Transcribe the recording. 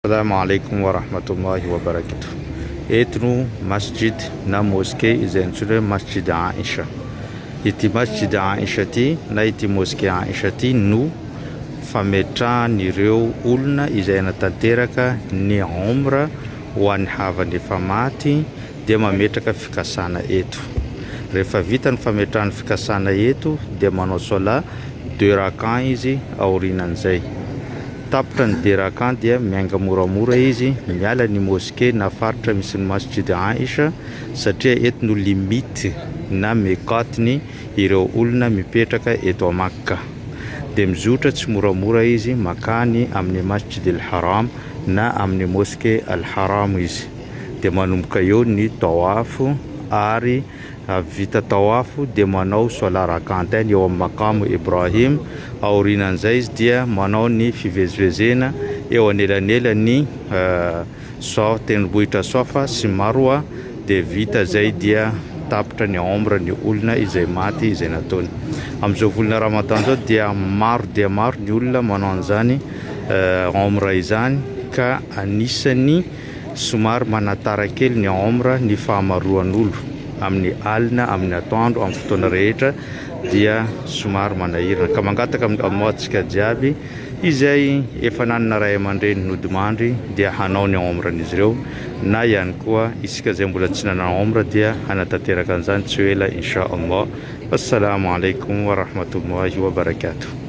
Assalamu alaikum wa rahmatullahi wa barakatuh. Eto no masjid na mosquée izay antsoina hoe masjid Aisha. Ity masjid Aisha ty na ity mosquée Aisha ty no fametrahan'ireo olona izay natanteraka ny omra ho an'ny havany efa maty dia mametraka fikasana eto. Rehefa vita ny fametrahany fikasana eto dia manao solat 2 rakan izy aorinan'izay. Tapitra ny 2 rakan dia mianga moramora izy miala ny mosquée na faritra misy ny masjid Aisha satria eto no limite na mekatiny ireo olona mipetraka eto a Makka. Dia mizotra tsy moramora izy makany amin'ny masjid al-Haram na amin'ny mosquée al-Haram izy. Dia manomboka eo ny tawafo ary vita tawafo dia manao solat rakan-teny eo amin'ny maqam Ibrahim. Aorinan'izay izy dia manao ny fivezivezena eo anelanelany tendrombohitra Safa sy Marwa dia vita zay dia tapitra ny omra ny olona izay maty izay nataony. Amin'izao volana Ramadan zao dia maro ny olona manao an'izany omra izany ka anisany somary manatara kely ny omra ny fahamaroan'olo amin'ny alina, amin'ny atoandro, amin'ny fotoana rehetra dia somary manahirana. Ka mangataka amin'ny antsika jiaby izay efa nanana ray aman-dreny nodimandry dia hanao ny omran'izy ireo, na ihany koa isika izay mbola tsy nanao omra dia hanatanteraka an'izany tsy ho ela insha Allah. Assalamu alaikum wa rahmatullahi wa barakatuh.